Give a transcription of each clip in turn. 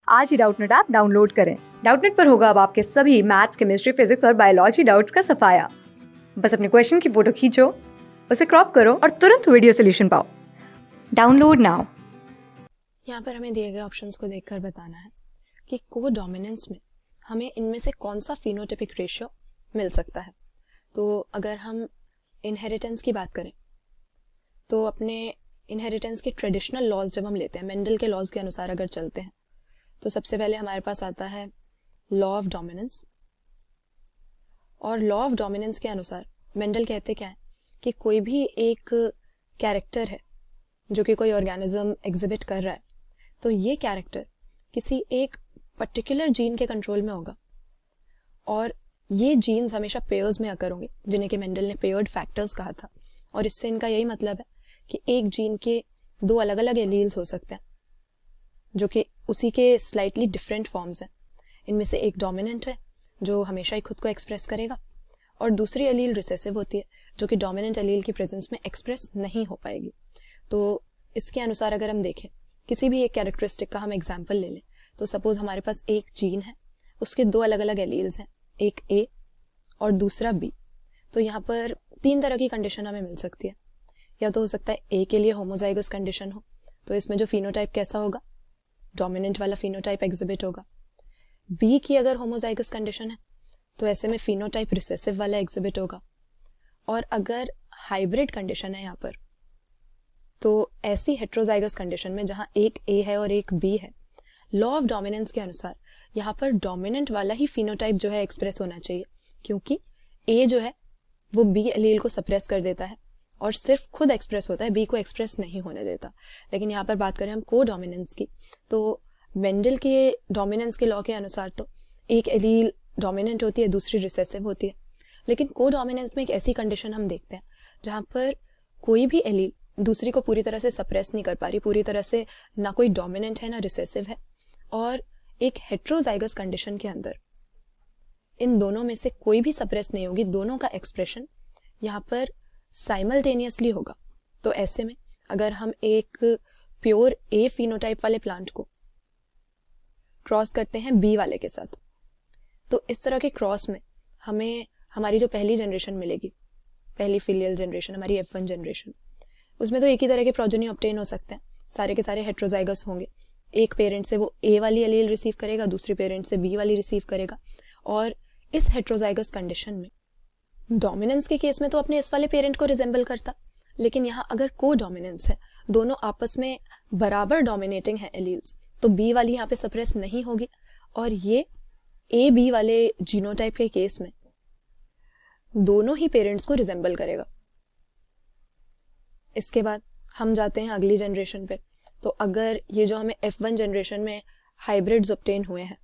आज ही Doubtnut app download करें। Doubtnut पर होगा अब आपके सभी मैथ्स, केमिस्ट्री, फिजिक्स और बायोलॉजी डाउट्स का सफाया। बस अपने क्वेश्चन की फोटो खींचो, उसे क्रॉप करो और तुरंत वीडियो सोल्यूशन पाओ। Download now. यहाँ पर हमें दिए गए ऑप्शंस को देखकर बताना है कि कोडोमिनेंस में हमें इनमें से कौन सा फिनोटाइपिक रेशियो मिल सकता है। तो अगर हम इनहेरिटेंस की बात करें तो अपने इनहेरिटेंस के ट्रेडिशनल लॉज जब हम लेते हैं, मेंडल के लॉज के अनुसार अगर चलते हैं, तो सबसे पहले हमारे पास आता है लॉ ऑफ डोमिनेंस। और लॉ ऑफ डोमिनेंस के अनुसार मेंडल कहते क्या है कि कोई भी एक कैरेक्टर है जो कि कोई ऑर्गेनिज्म एग्जिबिट कर रहा है, तो ये कैरेक्टर किसी एक पर्टिकुलर जीन के कंट्रोल में होगा और ये जीन्स हमेशा पेयर्स में अकर होंगे, जिन्हें कि मेंडल ने पेयर्ड फैक्टर्स कहा था। और इससे इनका यही मतलब है कि एक जीन के दो अलग अलग एलील्स हो सकते हैं जो कि उसी के स्लाइटली डिफरेंट फॉर्म्स हैं। इनमें से एक डोमिनेंट है जो हमेशा ही खुद को एक्सप्रेस करेगा और दूसरी एलील रिसेसिव होती है जो कि डोमिनेंट एलील की प्रेजेंस में एक्सप्रेस नहीं हो पाएगी। तो इसके अनुसार अगर हम देखें किसी भी एक कैरेक्टरिस्टिक का हम एग्जाम्पल ले लें, तो सपोज हमारे पास एक जीन है, उसके दो अलग अलग एलील्स हैं, एक ए और दूसरा बी। तो यहाँ पर तीन तरह की कंडीशन हमें मिल सकती है। या तो हो सकता है ए के लिए होमोजाइगस कंडीशन हो, तो इसमें जो फिनोटाइप कैसा होगा, डोमिनेंट वाला फिनोटाइप एग्जिबिट होगा। बी की अगर होमोजाइगस कंडीशन है तो ऐसे में फिनोटाइप रिसेसिव वाला एग्जिबिट होगा। और अगर हाइब्रिड कंडीशन है यहाँ पर, तो ऐसी हेट्रोजाइगस कंडीशन में जहां एक ए है और एक बी है, लॉ ऑफ डोमिनेंस के अनुसार यहाँ पर डोमिनेंट वाला ही फिनोटाइप जो है एक्सप्रेस होना चाहिए, क्योंकि ए जो है वो बी एलील को सप्रेस कर देता है और सिर्फ खुद एक्सप्रेस होता है, बी को एक्सप्रेस नहीं होने देता। लेकिन यहाँ पर बात करें हम को डोमिनेंस की, तो मेंडल के डोमिनेंस के लॉ के अनुसार तो एक एलील डोमिनेंट होती है, दूसरी रिसेसिव होती है। लेकिन को डोमिनेंस में एक ऐसी कंडीशन हम देखते हैं जहाँ पर कोई भी एलील दूसरी को पूरी तरह से सप्रेस नहीं कर पा रही, पूरी तरह से ना कोई डोमिनेंट है ना रिसेसिव है, और एक हेट्रोजाइगस कंडीशन के अंदर इन दोनों में से कोई भी सप्रेस नहीं होगी, दोनों का एक्सप्रेशन यहाँ पर साइमल्टेनियसली होगा। तो ऐसे में अगर हम एक प्योर ए फिनोटाइप वाले प्लांट को क्रॉस करते हैं बी वाले के साथ, तो इस तरह के क्रॉस में हमें हमारी जो पहली जनरेशन मिलेगी, पहली फिलियल जनरेशन, हमारी F1 जनरेशन, उसमें तो एक ही तरह के प्रोजेनी ऑब्टेन हो सकते हैं, सारे के सारे हेट्रोजाइगस होंगे। एक पेरेंट से वो ए वाली एलील रिसीव करेगा, दूसरे पेरेंट से बी वाली रिसीव करेगा। और इस हेट्रोजाइगस कंडीशन में डोमिनेंस के केस में तो अपने इस वाले पेरेंट को रिजेंबल करता, लेकिन यहाँ अगर को डोमिनेंस है, दोनों आपस में बराबर डोमिनेटिंग है एलील्स, तो बी वाली यहाँ पे सप्रेस नहीं होगी और ये ए बी वाले जीनोटाइप के केस में दोनों ही पेरेंट्स को रिजेंबल करेगा। इसके बाद हम जाते हैं अगली जनरेशन पे। तो अगर ये जो हमें F1 जनरेशन में हाइब्रिड्स ऑब्टेन हुए हैं,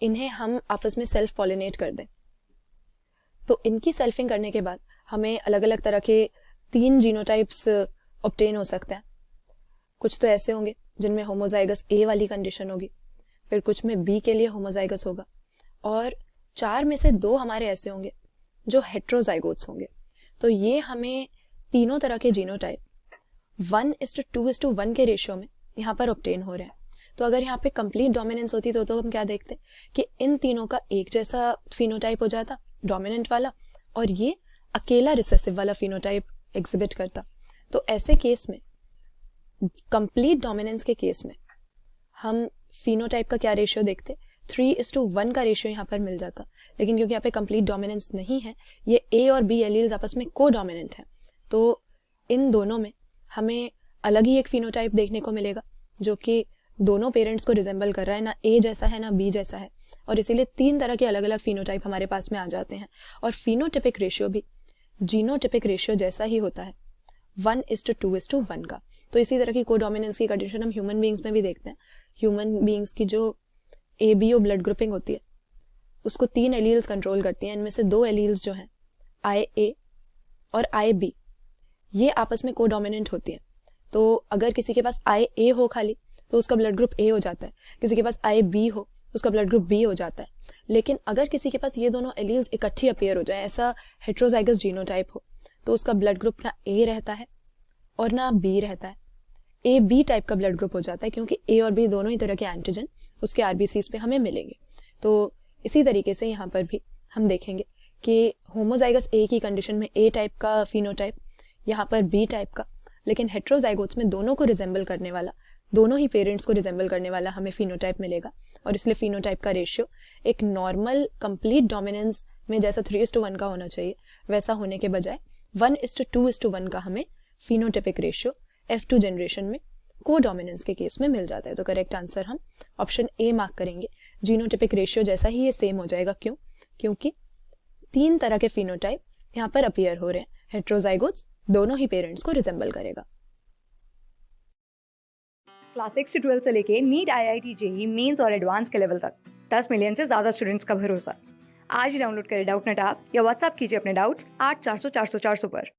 इन्हें हम आपस में सेल्फ पॉलिनेट कर दें, तो इनकी सेल्फिंग करने के बाद हमें अलग अलग तरह के 3 जीनोटाइप्स ऑब्टेन हो सकते हैं। कुछ तो ऐसे होंगे जिनमें होमोजाइगस ए वाली कंडीशन होगी, फिर कुछ में बी के लिए होमोजाइगस होगा, और 4 में से 2 हमारे ऐसे होंगे जो हेट्रोजाइगोट्स होंगे। तो ये हमें तीनों तरह के जीनोटाइप 1:2:1 के रेशियो में यहाँ पर ऑब्टेन हो रहे हैं। तो अगर यहाँ पे कंप्लीट डोमिनेंस होती तो हम क्या देखते कि इन तीनों का एक जैसा फिनोटाइप हो जाता, डोमिनेंट वाला, और ये अकेला रिसेसिव वाला फिनोटाइप एग्जिबिट करता। तो ऐसे केस में, कंप्लीट डोमिनेंस के केस में, हम फिनोटाइप का क्या रेशियो देखते, 3:1 का रेशियो यहाँ पर मिल जाता। लेकिन क्योंकि यहाँ पे कंप्लीट डोमिनेंस नहीं है, ये ए और बी एलील्स आपस में को डोमिनेंट है, तो इन दोनों में हमें अलग ही एक फिनोटाइप देखने को मिलेगा जो कि दोनों पेरेंट्स को रिजेंबल कर रहा है, ना ए जैसा है ना बी जैसा है, और इसीलिए 3 तरह के अलग अलग फिनोटाइप हमारे पास में आ जाते हैं। और फिनोटिपिक रेशियो भी जीनोटिपिक रेशियो जैसा ही होता है, 1:2:1 का। तो इसी तरह की कोडोमिनेंस की कंडीशन हम ह्यूमन बीइंग्स में भी देखते हैं। ह्यूमन बीइंग्स की जो ABO ब्लड ग्रुपिंग होती है, उसको 3 एलील्स कंट्रोल करती हैं। इनमें से 2 एलील्स जो हैं IA और IB, ये आपस में कोडोमिनेंट होती हैं। तो अगर किसी के पास IA हो खाली तो उसका ब्लड ग्रुप A हो जाता है, किसी के पास IB हो उसका ब्लड ग्रुप B हो जाता है। लेकिन अगर किसी के पास ये दोनों एलील्स इकट्ठी अपीयर हो जाए, ऐसा हेट्रोजाइगस जीनोटाइप हो, तो उसका ब्लड ग्रुप ना A रहता है और ना B रहता है। ए बी टाइप का ब्लड ग्रुप हो जाता है, क्योंकि ए और बी दोनों ही तरह के एंटीजन उसके आरबीसीज पे हमें मिलेंगे। तो इसी तरीके से यहाँ पर भी हम देखेंगे कि होमोजाइगस ए की कंडीशन में ए टाइप का फिनोटाइप, यहाँ पर बी टाइप का, लेकिन हेट्रोजाइगोट्स में दोनों को रिजेंबल करने वाला, दोनों ही पेरेंट्स को रिजेंबल करने वाला हमें फिनोटाइप मिलेगा। और इसलिए फिनोटाइप का रेशियो एक नॉर्मल कंप्लीट डोमिनेंस में जैसा 3:1 का होना चाहिए वैसा होने के बजाय 1:2:1 का हमें फिनोटाइपिक रेशियो F2 जनरेशन में को डोमिनेंस के केस में मिल जाता है। तो करेक्ट आंसर हम ऑप्शन ए मार्क करेंगे। जीनोटाइपिक रेशियो जैसा ही ये सेम हो जाएगा, क्यों? क्योंकि 3 तरह के फिनोटाइप यहाँ पर अपीयर हो रहे हैं। हेट्रोजाइगोट्स दोनों ही पेरेंट्स को रिजेंबल करेगा। क्लास 6 से 12 से लेके नीट, IIT, JEE मेंस और एडवांस के लेवल तक 10 मिलियन से ज्यादा स्टूडेंट्स का भरोसा। आज ही डाउनलोड करें डाउटनेट ऐप या व्हाट्सएप कीजिए अपने डाउट्स 8400 400 400 पर।